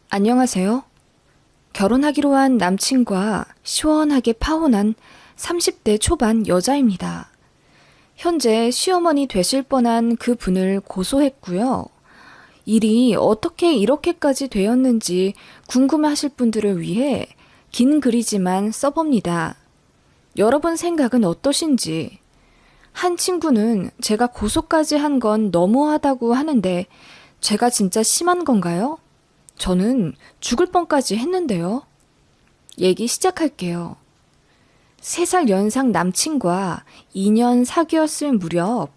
안녕하세요. 결혼하기로 한 남친과 시원하게 파혼한 30대 초반 여자입니다. 현재 시어머니 되실 뻔한 그 분을 고소했고요. 일이 어떻게 이렇게까지 되었는지 궁금해하실 분들을 위해 긴 글이지만 써봅니다. 여러분 생각은 어떠신지? 한 친구는 제가 고소까지 한 건 너무하다고 하는데 제가 진짜 심한 건가요? 저는 죽을 뻔까지 했는데요. 얘기 시작할게요. 3살 연상 남친과 2년 사귀었을 무렵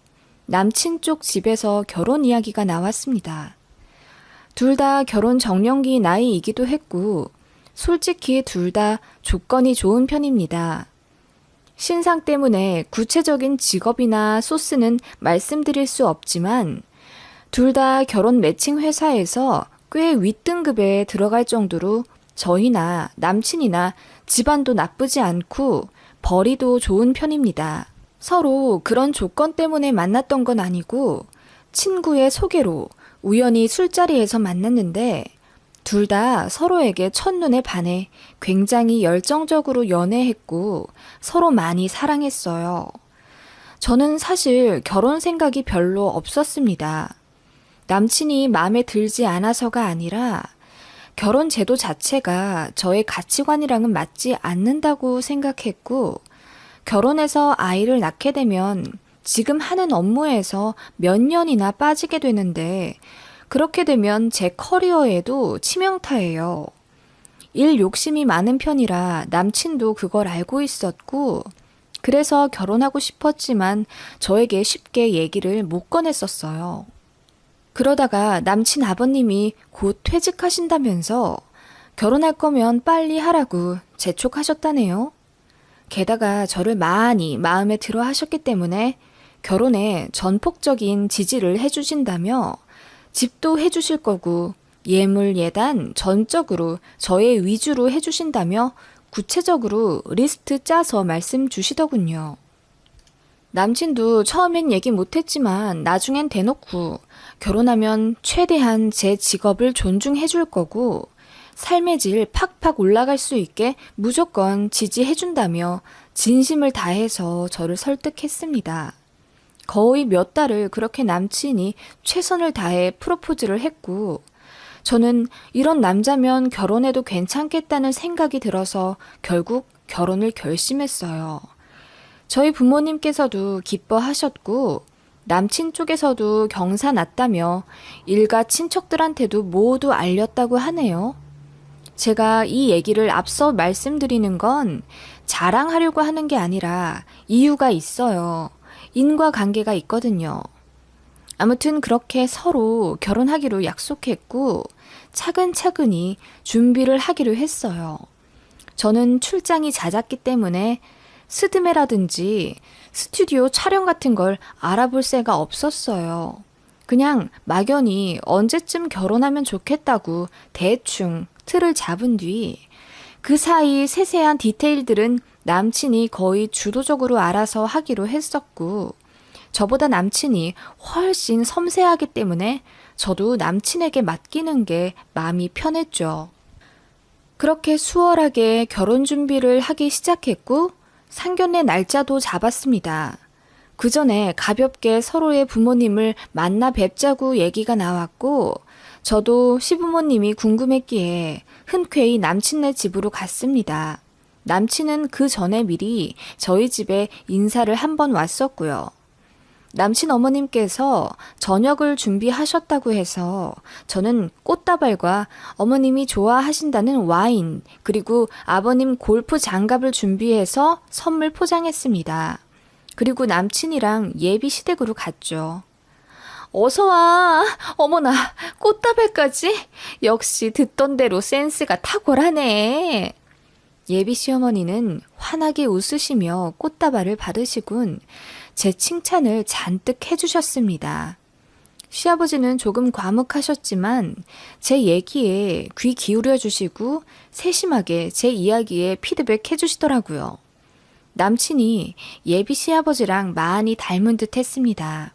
남친 쪽 집에서 결혼 이야기가 나왔습니다. 둘 다 결혼 정년기 나이이기도 했고 솔직히 둘 다 조건이 좋은 편입니다. 신상 때문에 구체적인 직업이나 소스는 말씀드릴 수 없지만 둘 다 결혼 매칭 회사에서 꽤 윗등급에 들어갈 정도로 저희나 남친이나 집안도 나쁘지 않고 벌이도 좋은 편입니다. 서로 그런 조건 때문에 만났던 건 아니고 친구의 소개로 우연히 술자리에서 만났는데 둘 다 서로에게 첫눈에 반해 굉장히 열정적으로 연애했고 서로 많이 사랑했어요. 저는 사실 결혼 생각이 별로 없었습니다. 남친이 마음에 들지 않아서가 아니라 결혼 제도 자체가 저의 가치관이랑은 맞지 않는다고 생각했고 결혼해서 아이를 낳게 되면 지금 하는 업무에서 몇 년이나 빠지게 되는데 그렇게 되면 제 커리어에도 치명타예요. 일 욕심이 많은 편이라 남친도 그걸 알고 있었고 그래서 결혼하고 싶었지만 저에게 쉽게 얘기를 못 꺼냈었어요. 그러다가 남친 아버님이 곧 퇴직하신다면서 결혼할 거면 빨리 하라고 재촉하셨다네요. 게다가 저를 많이 마음에 들어 하셨기 때문에 결혼에 전폭적인 지지를 해주신다며 집도 해주실 거고 예물 예단 전적으로 저의 위주로 해주신다며 구체적으로 리스트 짜서 말씀 주시더군요. 남친도 처음엔 얘기 못했지만 나중엔 대놓고 결혼하면 최대한 제 직업을 존중해 줄 거고 삶의 질 팍팍 올라갈 수 있게 무조건 지지해 준다며 진심을 다해서 저를 설득했습니다. 거의 몇 달을 그렇게 남친이 최선을 다해 프로포즈를 했고 저는 이런 남자면 결혼해도 괜찮겠다는 생각이 들어서 결국 결혼을 결심했어요. 저희 부모님께서도 기뻐하셨고 남친 쪽에서도 경사 났다며 일가 친척들한테도 모두 알렸다고 하네요. 제가 이 얘기를 앞서 말씀드리는 건 자랑하려고 하는 게 아니라 이유가 있어요. 인과관계가 있거든요. 아무튼 그렇게 서로 결혼하기로 약속했고 차근차근히 준비를 하기로 했어요. 저는 출장이 잦았기 때문에 스드메라든지 스튜디오 촬영 같은 걸 알아볼 새가 없었어요. 그냥 막연히 언제쯤 결혼하면 좋겠다고 대충 틀을 잡은 뒤 그 사이 세세한 디테일들은 남친이 거의 주도적으로 알아서 하기로 했었고 저보다 남친이 훨씬 섬세하기 때문에 저도 남친에게 맡기는 게 마음이 편했죠. 그렇게 수월하게 결혼 준비를 하기 시작했고 상견례 날짜도 잡았습니다. 그 전에 가볍게 서로의 부모님을 만나 뵙자고 얘기가 나왔고 저도 시부모님이 궁금했기에 흔쾌히 남친네 집으로 갔습니다. 남친은 그 전에 미리 저희 집에 인사를 한 번 왔었고요. 남친 어머님께서 저녁을 준비하셨다고 해서 저는 꽃다발과 어머님이 좋아하신다는 와인 그리고 아버님 골프 장갑을 준비해서 선물 포장했습니다. 그리고 남친이랑 예비 시댁으로 갔죠. 어서 와. 어머나, 꽃다발까지? 역시 듣던 대로 센스가 탁월하네. 예비 시어머니는 환하게 웃으시며 꽃다발을 받으시곤 제 칭찬을 잔뜩 해주셨습니다. 시아버지는 조금 과묵하셨지만 제 얘기에 귀 기울여 주시고 세심하게 제 이야기에 피드백 해주시더라고요. 남친이 예비 시아버지랑 많이 닮은 듯 했습니다.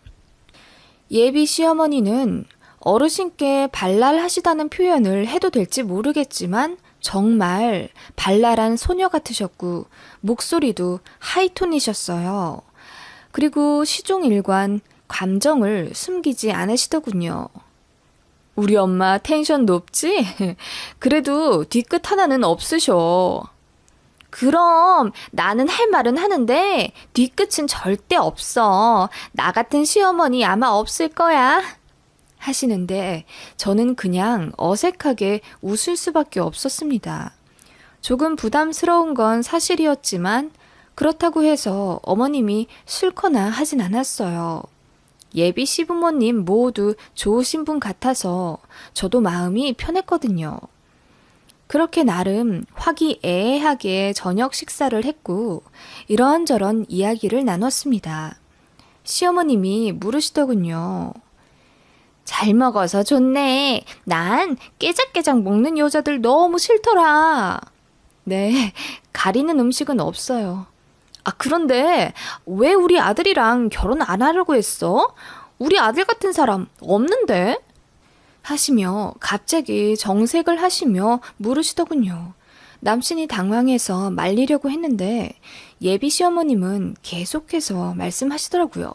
예비 시어머니는 어르신께 발랄하시다는 표현을 해도 될지 모르겠지만 정말 발랄한 소녀 같으셨고 목소리도 하이톤이셨어요. 그리고 시종일관 감정을 숨기지 않으시더군요. 우리 엄마 텐션 높지? 그래도 뒤끝 하나는 없으셔. 그럼 나는 할 말은 하는데 뒤끝은 절대 없어. 나 같은 시어머니 아마 없을 거야. 하시는데 저는 그냥 어색하게 웃을 수밖에 없었습니다. 조금 부담스러운 건 사실이었지만 그렇다고 해서 어머님이 싫거나 하진 않았어요. 예비 시부모님 모두 좋으신 분 같아서 저도 마음이 편했거든요. 그렇게 나름 화기애애하게 저녁 식사를 했고 이런저런 이야기를 나눴습니다. 시어머님이 물으시더군요. 잘 먹어서 좋네. 난 깨작깨작 먹는 여자들 너무 싫더라. 네, 가리는 음식은 없어요. 아, 그런데 왜 우리 아들이랑 결혼 안 하려고 했어? 우리 아들 같은 사람 없는데? 하시며 갑자기 정색을 하시며 물으시더군요. 남친이 당황해서 말리려고 했는데 예비 시어머님은 계속해서 말씀하시더라고요.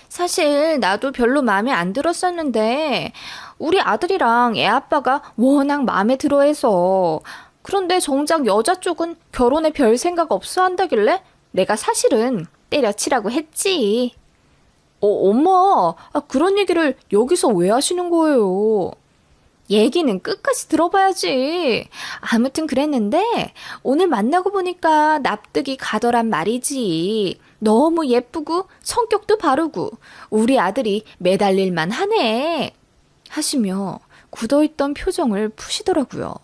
사실 나도 별로 마음에 안 들었었는데 우리 아들이랑 애 아빠가 워낙 마음에 들어해서 그런데 정작 여자 쪽은 결혼에 별 생각 없어 한다길래 내가 사실은 때려치라고 했지. 엄마, 그런 얘기를 여기서 왜 하시는 거예요? 얘기는 끝까지 들어봐야지. 아무튼 그랬는데 오늘 만나고 보니까 납득이 가더란 말이지. 너무 예쁘고 성격도 바르고 우리 아들이 매달릴만 하네. 하시며 굳어있던 표정을 푸시더라고요.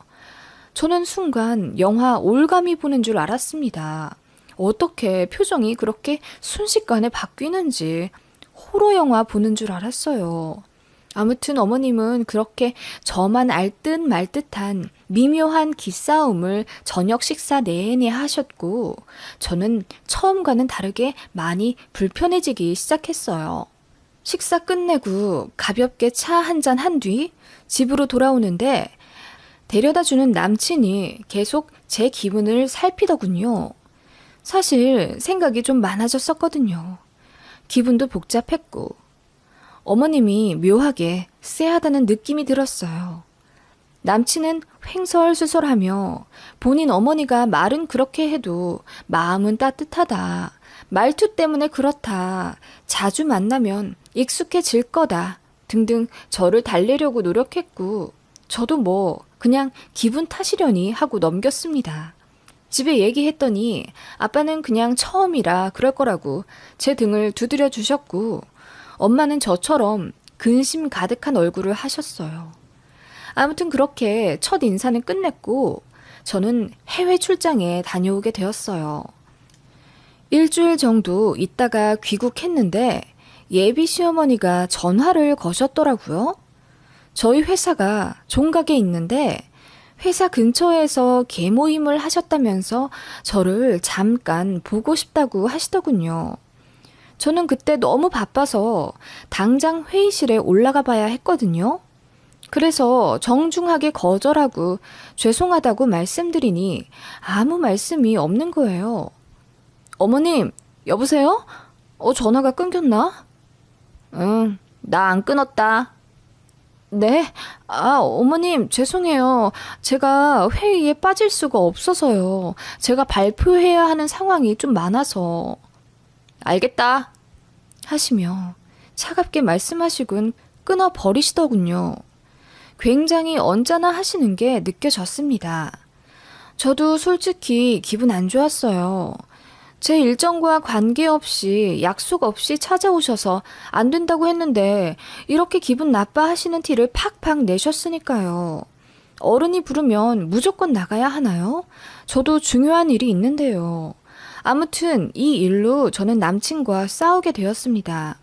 저는 순간 영화 올가미 보는 줄 알았습니다. 어떻게 표정이 그렇게 순식간에 바뀌는지 호러 영화 보는 줄 알았어요. 아무튼 어머님은 그렇게 저만 알 듯 말 듯한 미묘한 기싸움을 저녁 식사 내내 하셨고 저는 처음과는 다르게 많이 불편해지기 시작했어요. 식사 끝내고 가볍게 차 한 잔 한 뒤 집으로 돌아오는데 데려다주는 남친이 계속 제 기분을 살피더군요. 사실 생각이 좀 많아졌었거든요. 기분도 복잡했고 어머님이 묘하게 쎄하다는 느낌이 들었어요. 남친은 횡설수설하며 본인 어머니가 말은 그렇게 해도 마음은 따뜻하다. 말투 때문에 그렇다. 자주 만나면 익숙해질 거다. 등등 저를 달래려고 노력했고 저도 뭐 그냥 기분 탓이려니 하고 넘겼습니다. 집에 얘기했더니 아빠는 그냥 처음이라 그럴 거라고 제 등을 두드려 주셨고 엄마는 저처럼 근심 가득한 얼굴을 하셨어요. 아무튼 그렇게 첫 인사는 끝냈고 저는 해외 출장에 다녀오게 되었어요. 일주일 정도 있다가 귀국했는데 예비 시어머니가 전화를 거셨더라고요. 저희 회사가 종각에 있는데 회사 근처에서 개모임을 하셨다면서 저를 잠깐 보고 싶다고 하시더군요. 저는 그때 너무 바빠서 당장 회의실에 올라가 봐야 했거든요. 그래서 정중하게 거절하고 죄송하다고 말씀드리니 아무 말씀이 없는 거예요. 어머님, 여보세요? 전화가 끊겼나? 응, 나 안 끊었다. 네? 어머님, 죄송해요. 제가 회의에 빠질 수가 없어서요. 제가 발표해야 하는 상황이 좀 많아서. 알겠다. 하시며 차갑게 말씀하시곤 끊어버리시더군요. 굉장히 언짢아 하시는 게 느껴졌습니다. 저도 솔직히 기분 안 좋았어요. 제 일정과 관계없이 약속 없이 찾아오셔서 안 된다고 했는데 이렇게 기분 나빠하시는 티를 팍팍 내셨으니까요. 어른이 부르면 무조건 나가야 하나요? 저도 중요한 일이 있는데요. 아무튼 이 일로 저는 남친과 싸우게 되었습니다.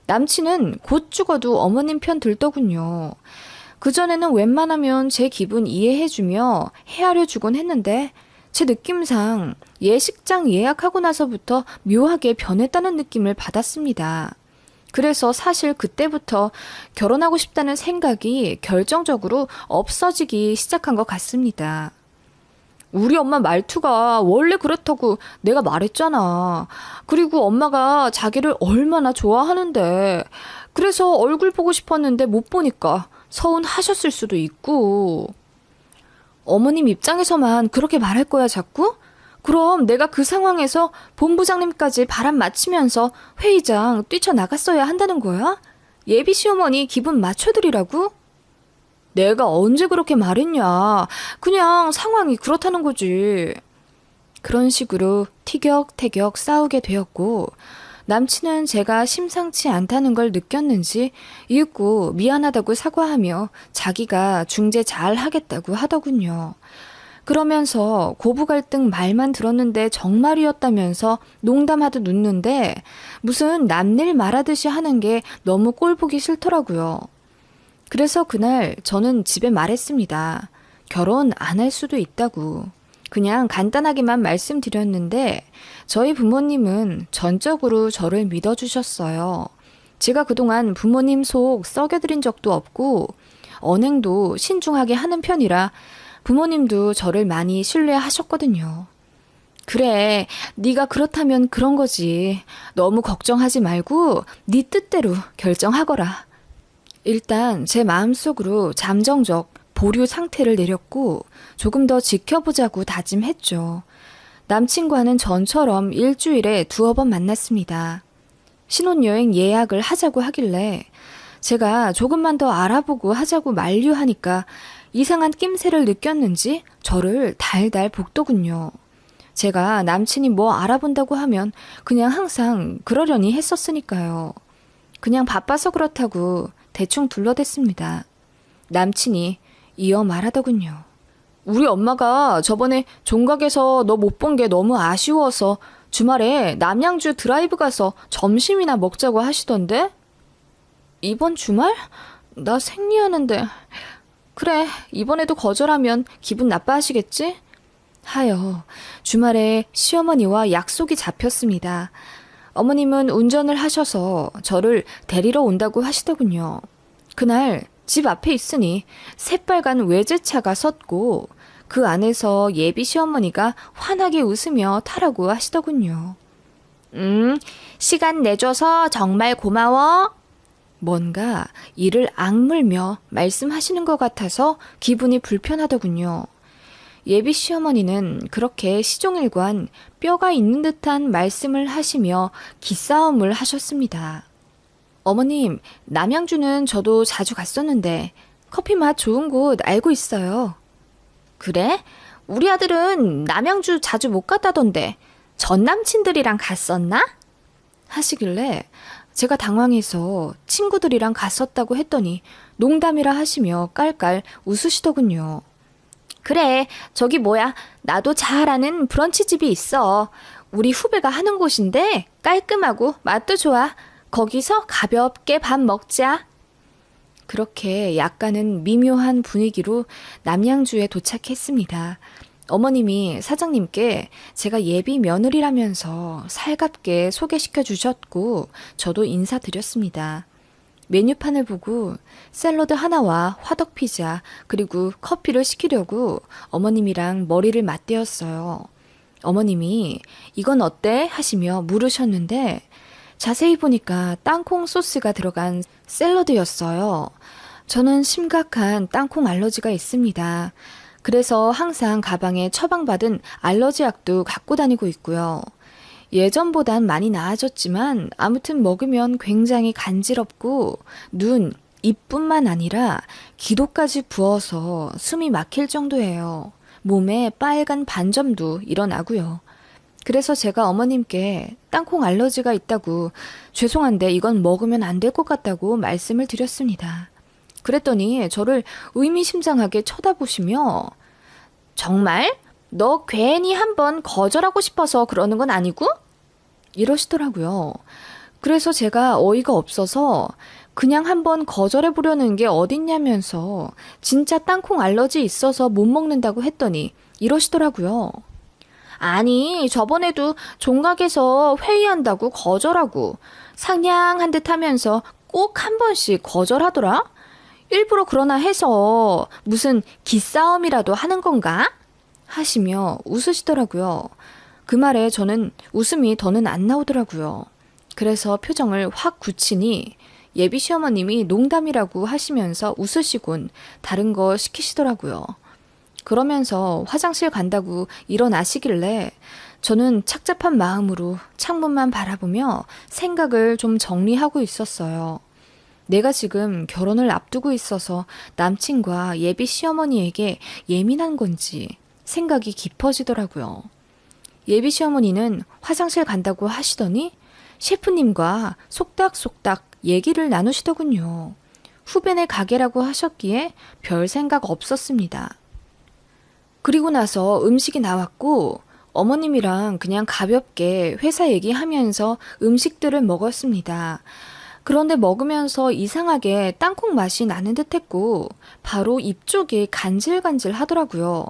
남친은 곧 죽어도 어머님 편 들더군요. 그전에는 웬만하면 제 기분 이해해주며 헤아려 주곤 했는데 제 느낌상 예식장 예약하고 나서부터 묘하게 변했다는 느낌을 받았습니다. 그래서 사실 그때부터 결혼하고 싶다는 생각이 결정적으로 없어지기 시작한 것 같습니다. 우리 엄마 말투가 원래 그렇다고 내가 말했잖아. 그리고 엄마가 자기를 얼마나 좋아하는데. 그래서 얼굴 보고 싶었는데 못 보니까 서운하셨을 수도 있고. 어머님 입장에서만 그렇게 말할 거야, 자꾸? 그럼 내가 그 상황에서 본부장님까지 바람 맞히면서 회의장 뛰쳐나갔어야 한다는 거야? 예비 시어머니 기분 맞춰드리라고? 내가 언제 그렇게 말했냐. 그냥 상황이 그렇다는 거지. 그런 식으로 티격태격 싸우게 되었고, 남친은 제가 심상치 않다는 걸 느꼈는지 이윽고 미안하다고 사과하며 자기가 중재 잘 하겠다고 하더군요. 그러면서 고부 갈등 말만 들었는데 정말이었다면서 농담하듯 웃는데 무슨 남일 말하듯이 하는 게 너무 꼴보기 싫더라고요. 그래서 그날 저는 집에 말했습니다. 결혼 안 할 수도 있다고. 그냥 간단하게만 말씀드렸는데 저희 부모님은 전적으로 저를 믿어주셨어요. 제가 그동안 부모님 속 썩여드린 적도 없고 언행도 신중하게 하는 편이라 부모님도 저를 많이 신뢰하셨거든요. 그래, 네가 그렇다면 그런 거지. 너무 걱정하지 말고 네 뜻대로 결정하거라. 일단 제 마음속으로 잠정적 보류 상태를 내렸고 조금 더 지켜보자고 다짐했죠. 남친과는 전처럼 일주일에 2번 만났습니다. 신혼여행 예약을 하자고 하길래 제가 조금만 더 알아보고 하자고 만류하니까 이상한 낌새를 느꼈는지 저를 달달 볶더군요. 제가 남친이 뭐 알아본다고 하면 그냥 항상 그러려니 했었으니까요. 그냥 바빠서 그렇다고 대충 둘러댔습니다. 남친이 이어 말하더군요. 우리 엄마가 저번에 종각에서 너 못 본 게 너무 아쉬워서 주말에 남양주 드라이브 가서 점심이나 먹자고 하시던데? 이번 주말? 나 생리하는데. 그래, 이번에도 거절하면 기분 나빠하시겠지? 하여 주말에 시어머니와 약속이 잡혔습니다. 어머님은 운전을 하셔서 저를 데리러 온다고 하시더군요. 그날 집 앞에 있으니 새빨간 외제차가 섰고 그 안에서 예비 시어머니가 환하게 웃으며 타라고 하시더군요. 시간 내줘서 정말 고마워. 뭔가 이를 악물며 말씀하시는 것 같아서 기분이 불편하더군요. 예비 시어머니는 그렇게 시종일관 뼈가 있는 듯한 말씀을 하시며 기싸움을 하셨습니다. 어머님, 남양주는 저도 자주 갔었는데 커피 맛 좋은 곳 알고 있어요. 그래? 우리 아들은 남양주 자주 못 갔다던데 전 남친들이랑 갔었나? 하시길래 제가 당황해서 친구들이랑 갔었다고 했더니 농담이라 하시며 깔깔 웃으시더군요. 그래, 저기 뭐야, 나도 잘 아는 브런치집이 있어. 우리 후배가 하는 곳인데 깔끔하고 맛도 좋아. 거기서 가볍게 밥 먹자. 그렇게 약간은 미묘한 분위기로 남양주에 도착했습니다. 어머님이 사장님께 제가 예비 며느리라면서 살갑게 소개시켜 주셨고 저도 인사드렸습니다. 메뉴판을 보고 샐러드 하나와 화덕 피자 그리고 커피를 시키려고 어머님이랑 머리를 맞대었어요. 어머님이 이건 어때? 하시며 물으셨는데 자세히 보니까 땅콩 소스가 들어간 샐러드였어요. 저는 심각한 땅콩 알러지가 있습니다. 그래서 항상 가방에 처방받은 알러지 약도 갖고 다니고 있고요. 예전보단 많이 나아졌지만 아무튼 먹으면 굉장히 간지럽고 눈, 입뿐만 아니라 기도까지 부어서 숨이 막힐 정도예요. 몸에 빨간 반점도 일어나고요. 그래서 제가 어머님께 땅콩 알러지가 있다고 죄송한데 이건 먹으면 안 될 것 같다고 말씀을 드렸습니다. 그랬더니 저를 의미심장하게 쳐다보시며 정말? 너 괜히 한번 거절하고 싶어서 그러는 건 아니고? 이러시더라고요. 그래서 제가 어이가 없어서 그냥 한번 거절해보려는 게 어딨냐면서 진짜 땅콩 알러지 있어서 못 먹는다고 했더니 이러시더라고요. 아니, 저번에도 종각에서 회의한다고 거절하고 상냥한 듯 하면서 꼭 한 번씩 거절하더라? 일부러 그러나 해서 무슨 기싸움이라도 하는 건가? 하시며 웃으시더라고요. 그 말에 저는 웃음이 더는 안 나오더라고요. 그래서 표정을 확 굳히니 예비 시어머님이 농담이라고 하시면서 웃으시곤 다른 거 시키시더라고요. 그러면서 화장실 간다고 일어나시길래 저는 착잡한 마음으로 창문만 바라보며 생각을 좀 정리하고 있었어요. 내가 지금 결혼을 앞두고 있어서 남친과 예비 시어머니에게 예민한 건지 생각이 깊어지더라고요. 예비 시어머니는 화장실 간다고 하시더니 셰프님과 속닥속닥 얘기를 나누시더군요. 후배네 가게라고 하셨기에 별 생각 없었습니다. 그리고 나서 음식이 나왔고 어머님이랑 그냥 가볍게 회사 얘기하면서 음식들을 먹었습니다. 그런데 먹으면서 이상하게 땅콩 맛이 나는 듯했고 바로 입 쪽이 간질간질 하더라고요.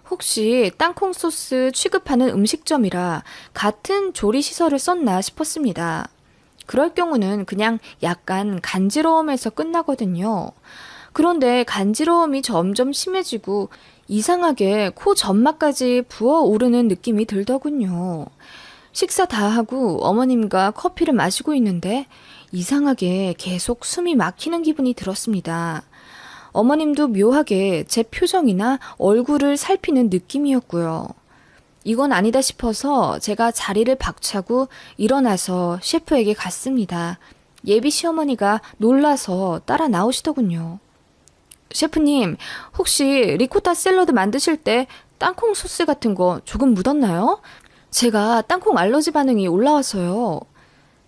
혹시 땅콩 소스 취급하는 음식점이라 같은 조리 시설을 썼나 싶었습니다. 그럴 경우는 그냥 약간 간지러움에서 끝나거든요. 그런데 간지러움이 점점 심해지고 이상하게 코 점막까지 부어오르는 느낌이 들더군요. 식사 다 하고 어머님과 커피를 마시고 있는데 이상하게 계속 숨이 막히는 기분이 들었습니다. 어머님도 묘하게 제 표정이나 얼굴을 살피는 느낌이었고요. 이건 아니다 싶어서 제가 자리를 박차고 일어나서 셰프에게 갔습니다. 예비 시어머니가 놀라서 따라 나오시더군요. 셰프님, 혹시 리코타 샐러드 만드실 때 땅콩 소스 같은 거 조금 묻었나요? 제가 땅콩 알러지 반응이 올라와서요.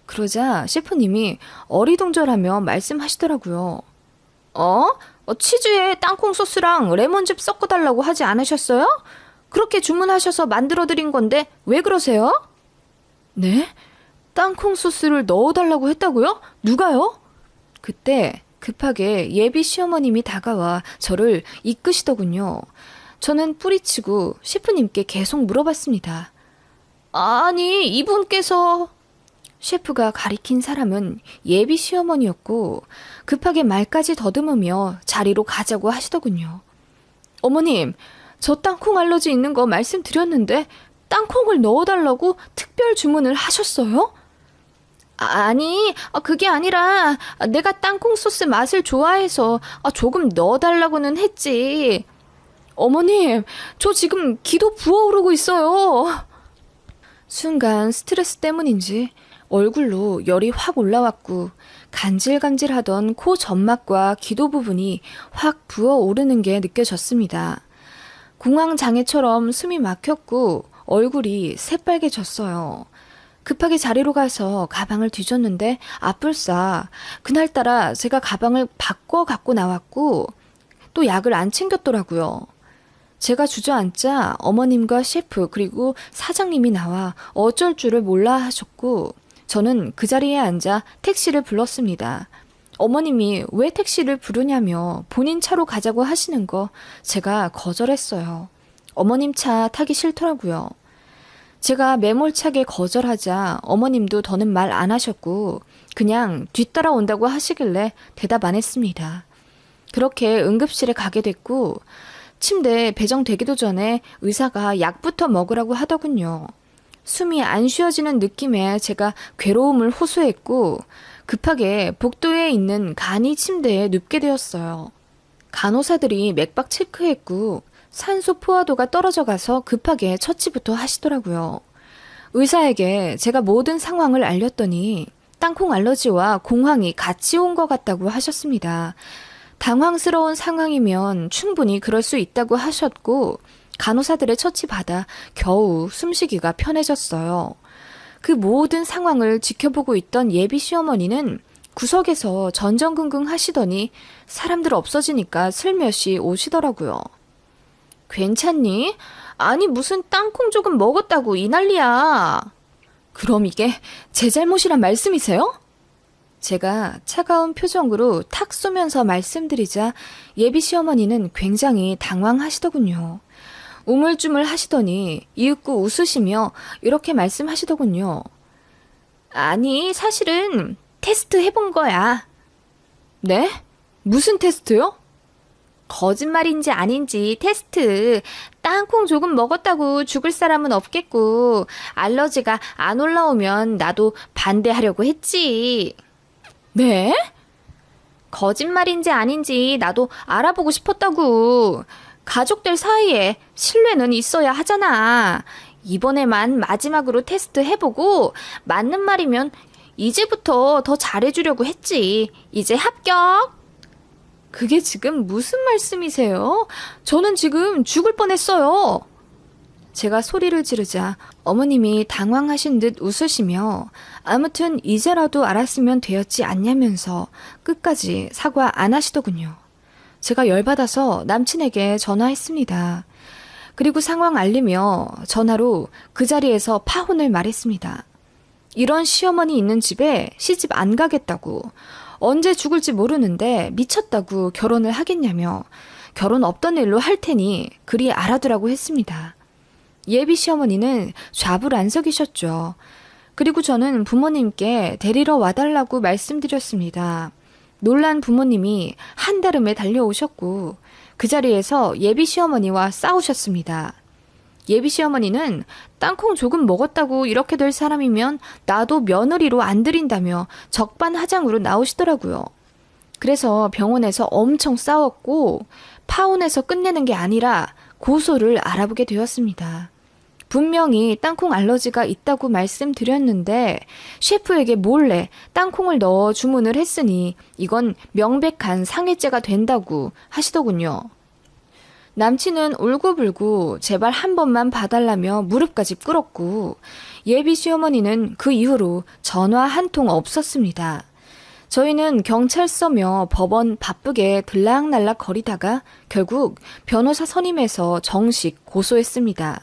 그러자 셰프님이 어리둥절하며 말씀하시더라고요. 치즈에 땅콩 소스랑 레몬즙 섞어달라고 하지 않으셨어요? 그렇게 주문하셔서 만들어드린 건데 왜 그러세요? 네? 땅콩 소스를 넣어달라고 했다고요? 누가요? 그때 급하게 예비 시어머님이 다가와 저를 이끄시더군요. 저는 뿌리치고 셰프님께 계속 물어봤습니다. 아니, 이분께서... 셰프가 가리킨 사람은 예비 시어머니였고 급하게 말까지 더듬으며 자리로 가자고 하시더군요. 어머님, 저 땅콩 알러지 있는 거 말씀드렸는데 땅콩을 넣어달라고 특별 주문을 하셨어요? 아니, 그게 아니라 내가 땅콩 소스 맛을 좋아해서 조금 넣어달라고는 했지. 어머님, 저 지금 기도 부어오르고 있어요. 순간 스트레스 때문인지 얼굴로 열이 확 올라왔고 간질간질하던 코 점막과 기도 부분이 확 부어오르는 게 느껴졌습니다. 공황장애처럼 숨이 막혔고 얼굴이 새빨개졌어요. 급하게 자리로 가서 가방을 뒤졌는데 아뿔싸 그날따라 제가 가방을 바꿔 갖고 나왔고 또 약을 안 챙겼더라고요. 제가 주저앉자 어머님과 셰프 그리고 사장님이 나와 어쩔 줄을 몰라 하셨고 저는 그 자리에 앉아 택시를 불렀습니다. 어머님이 왜 택시를 부르냐며 본인 차로 가자고 하시는 거 제가 거절했어요. 어머님 차 타기 싫더라고요. 제가 매몰차게 거절하자 어머님도 더는 말 안 하셨고 그냥 뒤따라온다고 하시길래 대답 안 했습니다. 그렇게 응급실에 가게 됐고 침대에 배정되기도 전에 의사가 약부터 먹으라고 하더군요. 숨이 안 쉬어지는 느낌에 제가 괴로움을 호소했고 급하게 복도에 있는 간이 침대에 눕게 되었어요. 간호사들이 맥박 체크했고 산소 포화도가 떨어져 가서 급하게 처치부터 하시더라고요. 의사에게 제가 모든 상황을 알렸더니 땅콩 알러지와 공황이 같이 온 것 같다고 하셨습니다. 당황스러운 상황이면 충분히 그럴 수 있다고 하셨고 간호사들의 처치받아 겨우 숨쉬기가 편해졌어요. 그 모든 상황을 지켜보고 있던 예비 시어머니는 구석에서 전전긍긍 하시더니 사람들 없어지니까 슬며시 오시더라고요. 괜찮니? 아니 무슨 땅콩 조금 먹었다고 이 난리야. 그럼 이게 제 잘못이란 말씀이세요? 제가 차가운 표정으로 탁 쏘면서 말씀드리자 예비 시어머니는 굉장히 당황하시더군요. 우물쭈물 하시더니 이윽고 웃으시며 이렇게 말씀하시더군요. 아니, 사실은 테스트 해본 거야. 네? 무슨 테스트요? 거짓말인지 아닌지 테스트. 땅콩 조금 먹었다고 죽을 사람은 없겠고, 알러지가 안 올라오면 나도 반대하려고 했지. 네? 거짓말인지 아닌지 나도 알아보고 싶었다고. 가족들 사이에 신뢰는 있어야 하잖아. 이번에만 마지막으로 테스트 해보고 맞는 말이면 이제부터 더 잘해주려고 했지. 이제 합격. 그게 지금 무슨 말씀이세요? 저는 지금 죽을 뻔했어요. 제가 소리를 지르자 어머님이 당황하신 듯 웃으시며 아무튼 이제라도 알았으면 되었지 않냐면서 끝까지 사과 안 하시더군요. 제가 열받아서 남친에게 전화했습니다. 그리고 상황 알리며 전화로 그 자리에서 파혼을 말했습니다. 이런 시어머니 있는 집에 시집 안 가겠다고, 언제 죽을지 모르는데 미쳤다고 결혼을 하겠냐며 결혼 없던 일로 할 테니 그리 알아두라고 했습니다. 예비 시어머니는 좌불안석이셨죠. 그리고 저는 부모님께 데리러 와달라고 말씀드렸습니다. 놀란 부모님이 한달음에 달려오셨고 그 자리에서 예비 시어머니와 싸우셨습니다. 예비 시어머니는 땅콩 조금 먹었다고 이렇게 될 사람이면 나도 며느리로 안 들인다며 적반하장으로 나오시더라고요. 그래서 병원에서 엄청 싸웠고 파혼해서 끝내는 게 아니라 고소를 알아보게 되었습니다. 분명히 땅콩 알러지가 있다고 말씀드렸는데 셰프에게 몰래 땅콩을 넣어 주문을 했으니 이건 명백한 상해죄가 된다고 하시더군요. 남친은 울고불고 제발 한 번만 봐달라며 무릎까지 꿇었고 예비 시어머니는 그 이후로 전화 한 통 없었습니다. 저희는 경찰서며 법원 바쁘게 들락날락 거리다가 결국 변호사 선임해서 정식 고소했습니다.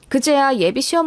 그제야 예비 시어머니